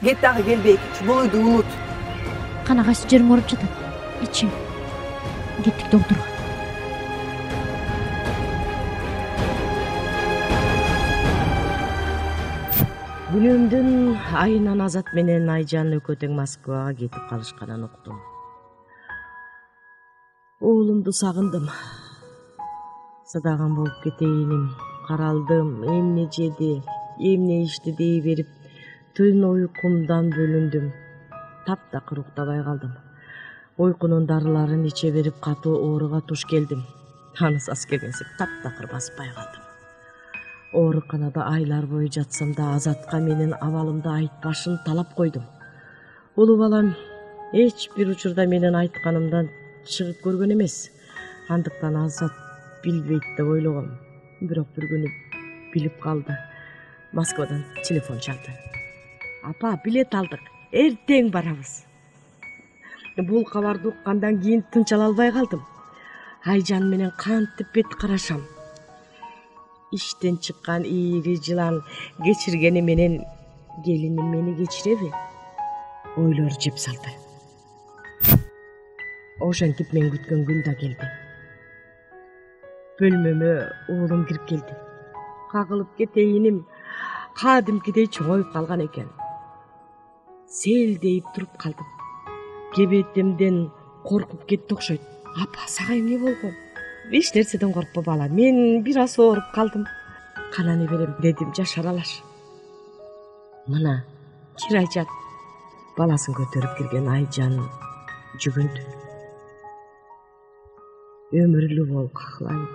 Кет дагы келбей, бул үйдү унут. Кана кайсы жериң ооруп жатат? Ичим. Кеттик доктурга. Күнүмдүн айынан Азат менен Айжан экөө тең Москвага кетип калышканын уктум. Уулумду сагындым. Садаган болуп кетейиним. Каралдым, эмне жеди, эмне ичти дей берип, түн уйкумдан бөлүндүм. Таптакыр уктабай калдым. Уйкунун дарыларын иче берип, катуу ооруга туш келдим. Анысас келгенсип таптакыр баспай калдым. Ооруканада айлар бою жатсам да Азатка менин абалымды айтпашын талап койдум. Улуу балам эч бир учурда менин айтканымдан чыгып көргөн эмес. Андыктан Азат билбейт деп ойлогом. Бирок бир күнү билип калды. Москвадан телефон чалды. Апа, билет алдык. Эртең барабыз. Бул кабарды уккандан кийин тынчала албай калдым. Айжан менен кантип бет карашам. Иштен чыккан ийри жылан кечиргени менен келиним мени кечиреби? Ойлор жеп салды. Ошентип мен күткөн күн да келди. Бөлмөмө уулум кирип келди. Кагылып кетейиним кадимкидей чоңоюп калган экен. Селдейип туруп калдым. Кебетимден коркуп кетти окшойт. Апа, сага эмне болгон? Эч нерседен коркпо бала. Мен бир аз ооруп калдым. Кананы берем дедим жашаралаш. Мына кир Айжан. Баласын көтөрүп кирген Айжан жүгүндү. Өмүрлүү бол кахлайм.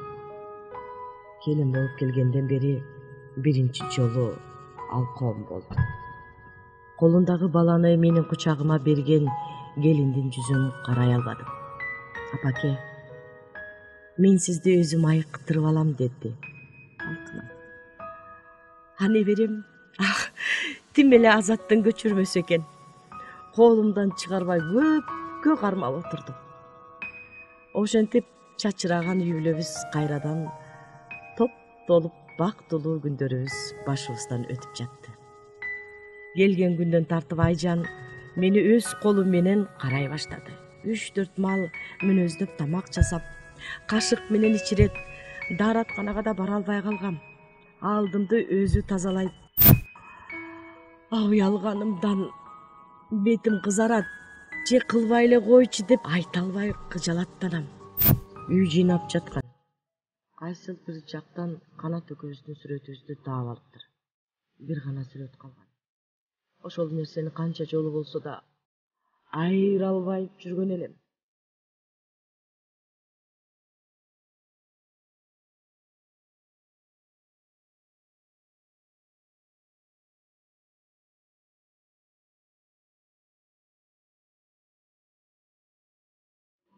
Келин болуп келгенден бери биринчи жолу алкоом болду. Колундагы баланы менин кучагыма берген келиндин жүзүн карай албадым. Апаке, мен сизди өзүм айыктырып алам деди. Алтынам. Аны берем. Тим эле Азаттын көчүрмөсү экен. Колумдан чыгарбай көпкө кармап отурдум. Ошентип чачыраган үй бүлөбүз кайрадан топ-толуп бактылуу күндөрүбүз башыбыздан өтүп жатты. Келген күндөн тартып Айжан мени өз колу менен карай баштады. 3-4 мал мүнөздөп тамак жасап, кашык менен ичирет. Дааратканага да бара албай калгам. Алдымды өзү тазалайт. Уялганымдан бетим кызарат. Же кылбай эле койчу деп айта албай кыжалаттанам. Үй жыйнап жаткан. Кайсыл бир жактан Канат экөөбүздүн сүрөтүбүздү таап алыптыр. Бир гана сүрөт калган. Ошол нерсени канча жолу болсо да айыра албай жүргөн элем.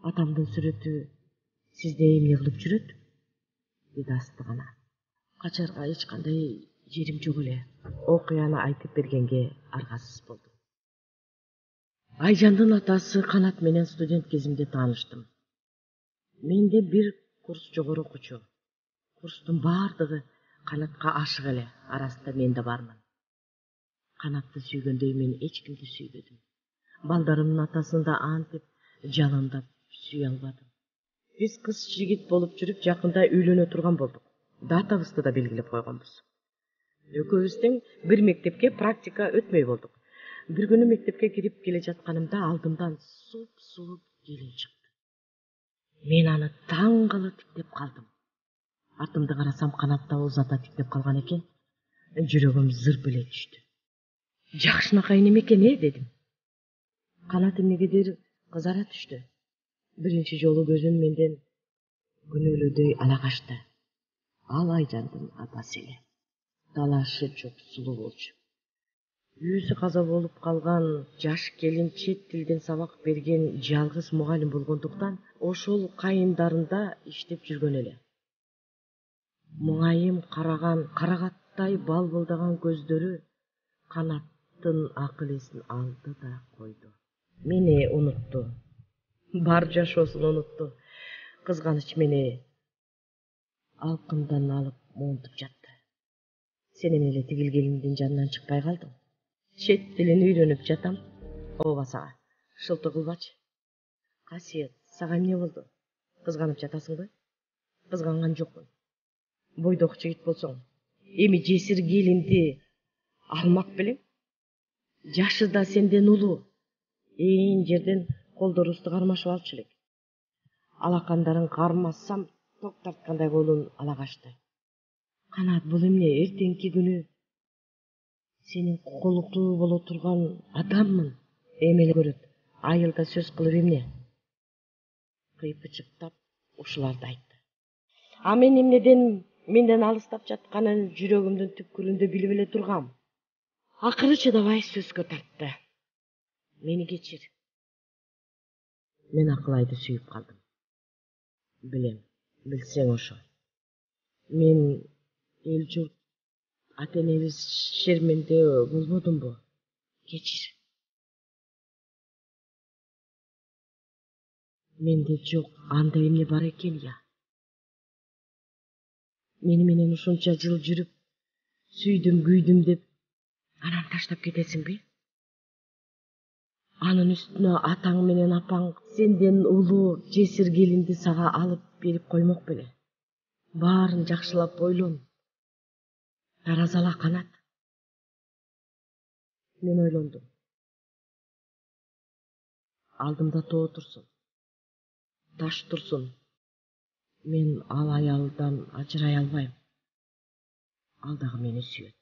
Атамдын сүрөтү сизде эмне кылып жүрөт? Деди асты гана. Качарга эч кандай жерим жок эле. Окуяны айтып бергенге аргасыз болдум. Айжандын атасы Канат менен студент кезимде тааныштым. Менде бир курс жогору окуучу. Курстун баардыгы Канатка ашык эле. Арасында мен да бармын. Канатты сүйгөндөй мен эч кимди сүйбөдүм. Балдарымдын атасын да антип жалындап сүйө албадым. Биз кыз жигит болуп жүрүп жакында үйлөнө турган болдук. Датабызды да белгилеп койгонбуз. Экөөбүз тең бир мектепке практика өтмөй болдук. Бир күнү мектепке кирип келе жатканымда алдымдан суп-сулуу келин чыкты. Мен аны таң кала тиктеп калдым. Артымды карасам Канат да узата тиктеп калган экен. Жүрөгүм зырп эле түштү. Жакшынакай неме экен дедим. Канат эмнегедир кызара түштү. Биринчи жолу көзүн менден күнөөлөдөй ала качты. Ал Айжандын апасы эле. Талашы жок сулуу болчу. Өзү каза болуп калган жаш келин чет тилден сабак берген жалгыз мугалим болгондуктан ошол кайындарында иштеп жүргөн эле. Муңайым караган, карагаттай балбылдаган көздөрү Канаттын акыл эсин алды да койду. Мени унутту. Бар жашоосун унутту. Кызганыч мени алкымдан алып монтуп жатты. Сен эмне эле тигил келиндин жанынан чыкпай калдың? Чет тилин үйрөнүп жатам. Ооба сага. Шылтоо кылбачы. Касиет, сага эмне болду? Кызганып жатасыңбы? Кызганган жокмун. Бойдок жигит болсоң, эми жесир келинди алмак белең. Жашы да сенден улуу. Ээн жерден колдорубузду кармашып алчу элек. Алакандарын кармасам, ток тарткандай колун ала качты. Канат, бул эмне? Эртеңки күнү сенин кукулуктуу боло турган адаммын. Эмеле көрөт. Айылда сөз кылып эмне? Кыйпычыктап ушуларды айтты. А мен эмнеден менден алыстап жатканын жүрөгүмдүн түпкүрүндө билип эле тургам. Акыры чыдабай сөзгө тартты. Мени кечир. Мен Акылайды сүйүп калдым. Билем, билсең ошо. Мен эл журт ата энебиз шерменде болбодумбу? Кечир. Менде жок андай эмне бар экен я. Мени менен ушунча жыл жүрүп, сүйдүм, күйдүм деп, анан таштап кетесиңби? Анын үстүнө атаң менен апаң сенден улуу жесир келинди сага алып берип коймок беле. Баарын жакшылап ойлон. Таразала, Канат. Мен ойлондум. Алдымда тоо турсун. Таш турсун. Мен ал аялдан ажырай албайм. Ал дагы мени сүйөт.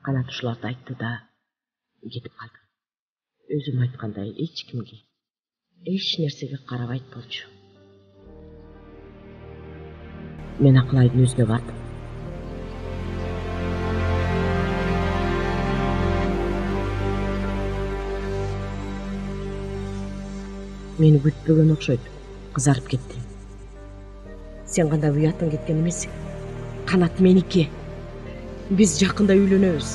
Канат ушуларды айтты да кетип калды. Өзүм айткандай эч кимге, эч нерсеге карабайт болчу. Мен Акылайдын өзүнө бардым. Мени күтпөгөн окшойт. Кызарып кетти. Сен кандай уятың кеткен эмессиң? Канат меники. Биз жакында үйлөнөбүз.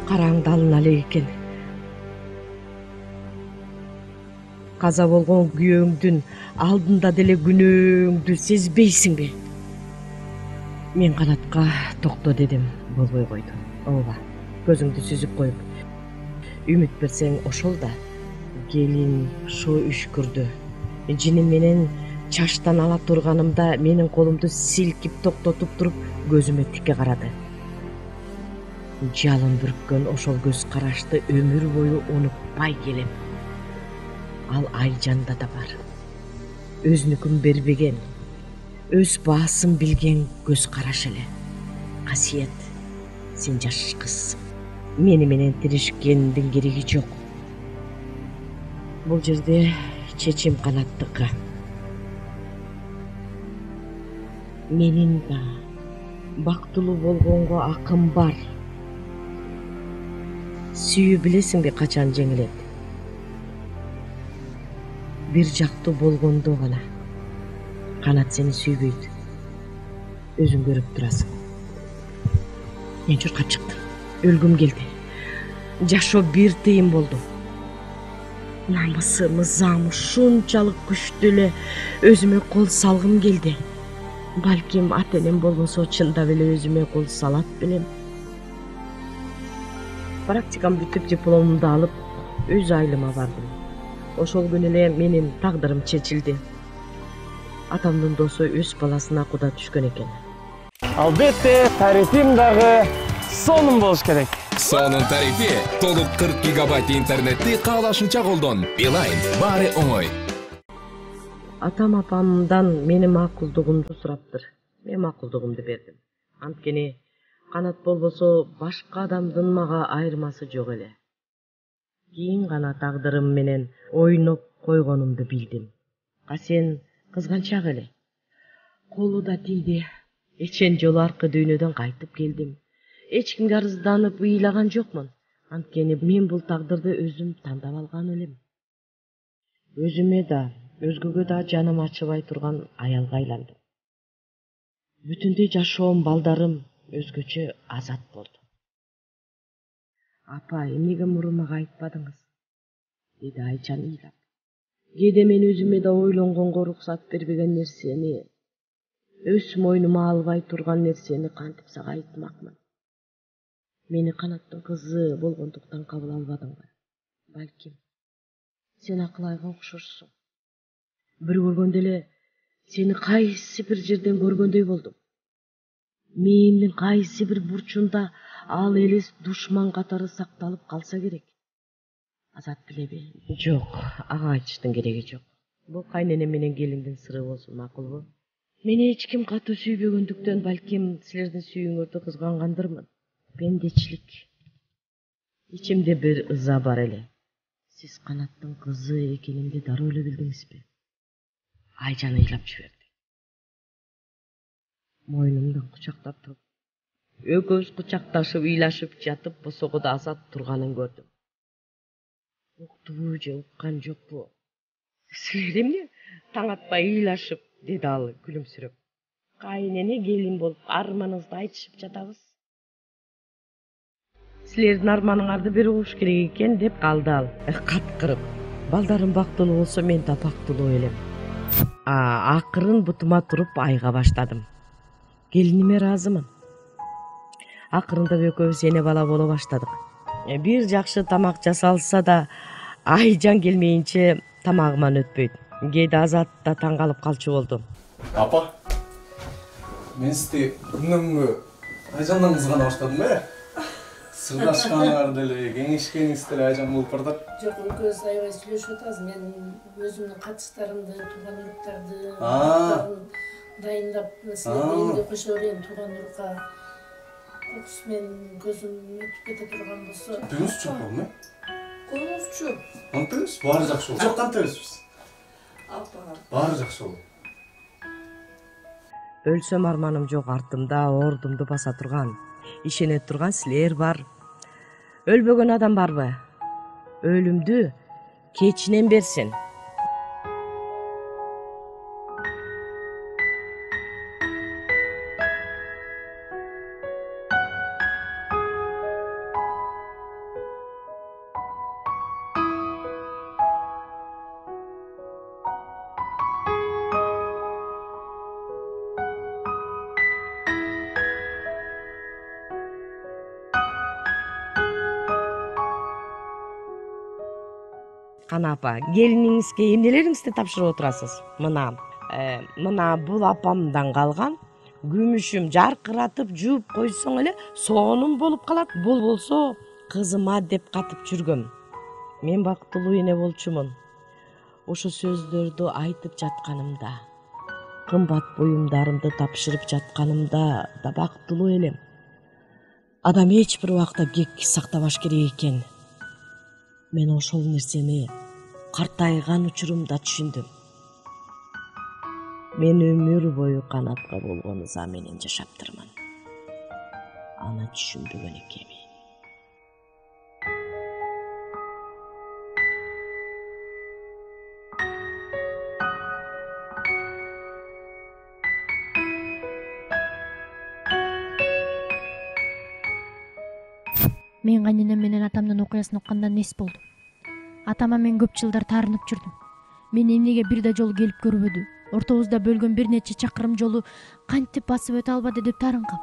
Караңды алына элек экен. Каза болгон күйөөңдүн алдында деле күнөөңдү сезбейсиңби? Мен Канатка токто дедим, болбой койду. Ооба, көзүңдү сүзүп коюп. Үмүт берсең ошол да. Келин шо үшкүрдү. Жиним менен чаштан ала турганымда менин колумду силкип токтотуп туруп көзүмө тике карады. Жалын бүрккөн ошол көз карашты өмүр бою унутпай келем. Ал Айжанда да бар. Өзүнүкүн бербеген, өз баасын билген көз караш эле. Касиет, сен жаш кызсың. Мени менен тиришкендин кереги жок. Бул жерде чечим Канаттыкы. Менин да бактылуу болгонго акым бар. Сүйүү билесиңби качан жеңилет? Бир жактуу болгондо гана. Канат сени сүйбөйт. Өзүң көрүп турасың. Мен журкап чыктым. Өлгүм келди. Жашоо бир тыйын болду. Намысы, мызам ушунчалык күчтүү эле өзүмө кол салгым келди. Балким ата энем болбосо чындап эле өзүмө кол салат белем. Практикам бүтүп дипломумду алып, өз айылыма бардым. Ошол күнү эле менин тагдырым чечилди. Атамдын досу өз баласына куда түшкөн экен. Албетте, тарифим дагы сонун болуш керек. Сонун тарифи толук 40 гигабайт интернетти каалашынча колдон. Билайн баары оңой. Атам апамдан менин макулдугумду сураптыр. Мен макулдугумду бердим. Анткени Канат болбосо башка адамдын мага айырмасы жок эле. Кийин гана тагдырым менен ойноп койгонумду билдим. Сен кызганчак эле. Колу да тийди. Эчен жолу аркы дүйнөдөн кайтып келдим. Эч кимге арызданып ыйлаган жокмун. Анткени мен бул тагдырды өзүм тандап алган элем. Өзүмө да, өзгөгө да жаным ачыбай турган аялга айландым. Бүтүндөй жашоом, балдарым өзгөчө азат болду. Апа, эмнеге мурун мага айтпадыңыз? деди Айчан ыйлап. Кээде мен өзүмө да ойлонгонго уруксат бербеген нерсени, өз мойнума албай турган нерсени кантип сага айтмакмын? Мени Канаттын кызы болгондуктан кабыл албадыңбы? Балким, сен Акылайга окшошсуң. Бир көргөндө эле сени кайсы бир жерден көргөндөй болдум. Мээндин кайсы бир бурчунда ал элес душман катары сакталып калса керек. Азат билеби? Жок, ага айтыштын кереги жок. Бул кайненем менен келиндин сыры болсун, макулбу? Мени эч ким катуу сүйбөгөндүктөн балким силердин сүйүүңөрдү кызгангандырмын. Пендечилик. Ичимде бир ыза бар эле. Сиз Канаттын кызы экенимди дароо эле билдиңизби? Айжан ыйлап жиберди. Мойнумдан кучактап туруп, экөөбүз кучакташып, ыйлашып жатып, босогодо Азат турганын көрдүм. Уктубу же уккан жокпу? Силер эмне таң атпай ыйлашып, деди ал күлүмсүрөп. Кайнене келин болуп арманыңызды айтышып жатабыз. Силердин арманыңарды бир угуш керек экен деп калды ал. Каткырып. Балдарым бактылуу болсо мен да бактылуу элем. Акырын бутума туруп айга баштадым. Келиниме ыраазымын. Акырындап экөөбүз эне бала боло баштадык. Бир жакшы тамак жасалса да Айжан келмейинче тамагыман өтпөйт. Кээде Азат да таң калып калчу болду. Апа, мен сизди күнөмгө Айжандан кызгана баштадым бе? Сырдашканыңар деле, кеңешкениңиз деле Айжан болуп бардык. Жок, экөөбүз аябай сүйлөшүп атабыз. Мен өзүмдүн катыштарымды, тууган уруктарды дайындап, силерди элге кошо берейин, тууган урукка. Кокус мен көзүм өтүп кете турган болсо. Кантебиз чоңком, э? Коңузчу. Кантебиз? Баары жакшы болот. Жок, кантебизбиз? Апа. Баары жакшы болот. Өлсөм арманым жок артымда, ордумду баса турган, ишене турган силер бар. Өлбөгөн адам барбы? Өлүмдү кечинен берсин. Кана апа, келиниңизге эмнелериңизди тапшырып отурасыз? Мына бул апамдан калган күмүшүм, жаркыратып жууп койсоң эле сонун болуп калат. Бул болсо кызыма деп катып жүргөм. Мен бактылуу эне болчумун. Ошо сөздөрдү айтып жатканымда, кымбат буюмдарымды тапшырып жатканымда да бактылуу элем. Адам эч бир убакта кек сактабаш керек экен. Мен ошол нерсени картайган учурумда түшүндүм. Мен өмүр бою Канатка болгон ыза менен жашаптырмын. Аны түшүнбөгөн экенмин. Мен кайненем менен атамдын окуясын укканда нес болду. Атама мен көп жылдар таарынып жүрдүм. Мени эмнеге бир да жолу келип көрбөдү? Ортобузда бөлгөн бир нече чакырым жолу кантип басып өтө албады деп таарынгам.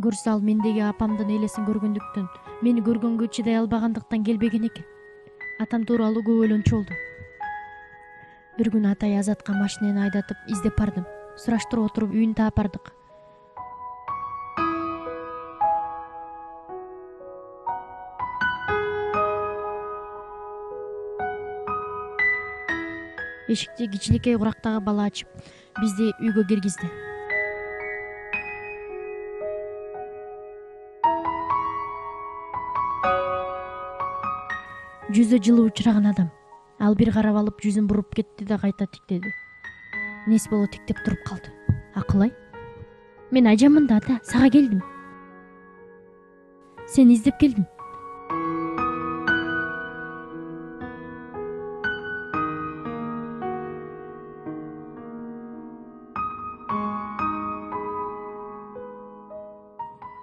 Көрсө ал мендеги апамдын элесин көргөндүктөн, мени көргөнгө чыдай албагандыктан келбеген экен. Атам тууралуу көп ойлончу болду. Бир күнү атай Азатка машинени айдатып издеп бардым. Сураштырып отуруп үйүн таап бардык. Эшикти кичинекей курактагы бала ачып, бизди үйгө киргизди. Жүзү жылуу учураган адам. Ал бир карап алып жүзүн буруп кетти да кайта тиктеди. Нес боло тиктеп туруп калды. Акылай? Мен Айжанмын да ата, сага келдим. Сени издеп келдим.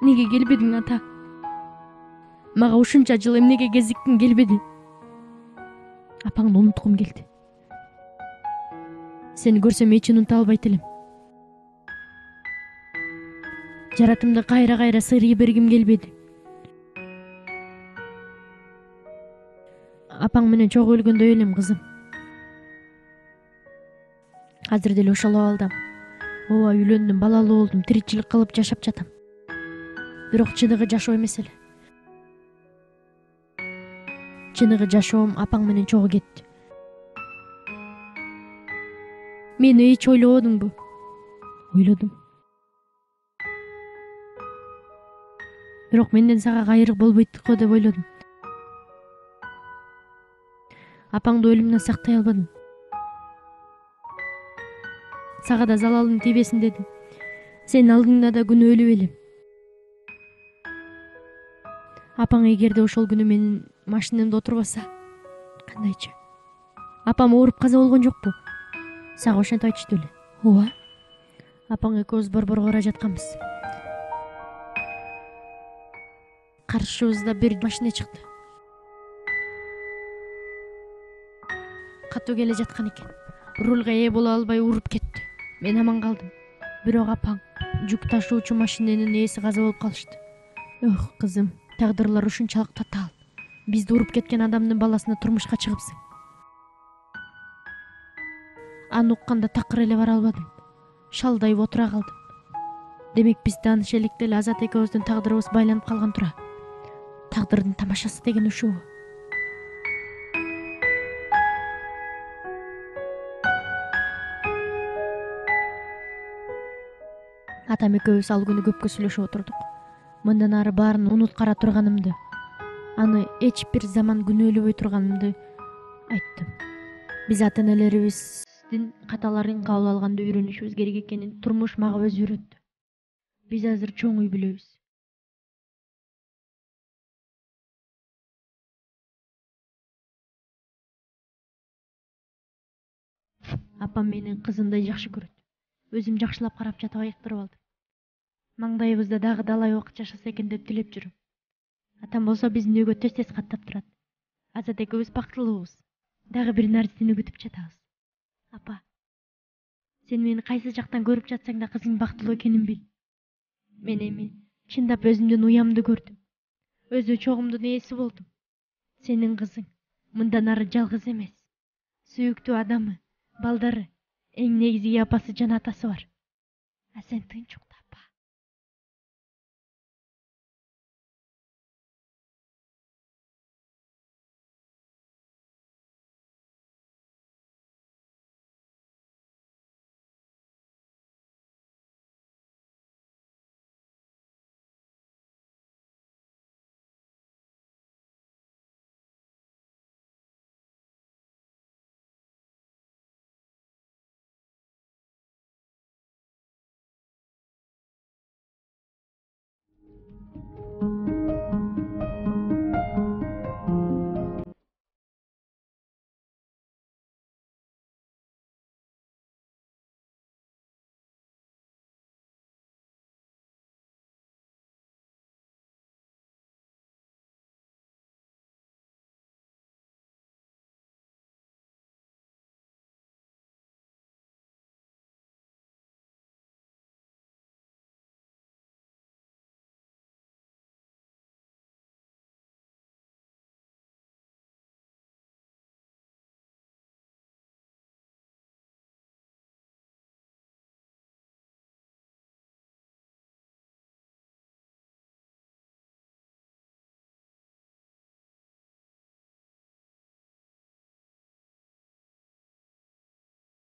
Неге келбедиң ата? Мага ушунча жыл эмнеге кезиктиң, келбедиң? уйкум келди. Сени көрсөм эч унута албайт элем. Жаратымды кайра сыйрый бергим келбеди. Апаң менен чогуу өлгөндөй элем, кызым. Азыр деле ошол абалдам. Ооба, үйлөндүм, балалуу болдум, тиричилик кылып жашап жатам. Бирок чыныгы жашоо эмес эле. Чыныгы жашоом апаң менен чогуу кетти. Мени эч ойлободуңбу? Ойлодум. Бирок менден сага кайрык болбойт го деп ойлодум. Апаңды өлүмдөн сактай албадым. Сага да залалым тийбесин дедим. Сенин алдыңда да күнөөлүү элем. Апаң эгерде ошол күнү менин машинемде отурбаса, кандайчы? Апам ооруп каза болгон жокпу? Сага ошентип айтыштуу эле. Ооба. Апаң экөөбүз борборго бара жатканбыз. Каршыбызда бир машина чыкты. Катуу келе жаткан экен. Рулга ээ боло албай уруп кетти. Мен аман калдым. Бирок апаң, жүк ташуучу машиненин ээси каза болуп калышты. Ох, кызым, тагдырлар ушунчалык татаал. Бизди уруп кеткен адамдын баласына турмушка чыгыпсың. Аны укканда такыр эле бара албадым. Шалдайып отура калдым. Демек биз тааныша электе эле Азат экөөбүздүн тагдырыбыз байланып калган тура. Тагдырдын тамашасы деген ушул. Атам экөөбүз ал күнү көпкө сүйлөшүп отурдук. Мындан ары баарын унуткара турганымды, аны эч бир заман күнөөлөбөй турганымды айттым. Биз ата энелерибиздин каталарын кабыл алганда үйрөнүшүбүз керек экенин турмуш мага өзү үйрөттү. Биз азыр чоң үй бүлөбүз. Апам менин кызымдай жакшы көрөт. Өзүм жакшылап карап жатып айыктырып алдым. Маңдайыбызда дагы далай убакыт жашаса экен деп тилеп жүрөм. Атам болсо биздин үйгө тез каттап турат. Азат экөөбүз бактылуубуз. Дагы бир нарсени күтүп жатабыз. Апа, сен мени кайсы жактан көрүп жатсаң да кызың бактылуу экенин бил. Мен эми чындап өзүмдүн уямды көрдүм. Өзү чогумдун ээси болдум. Сенин кызың мындан ары жалгыз эмес. Сүйүктүү адамы, балдары, эң негизги апасы жана атасы бар. А сен тынч ук.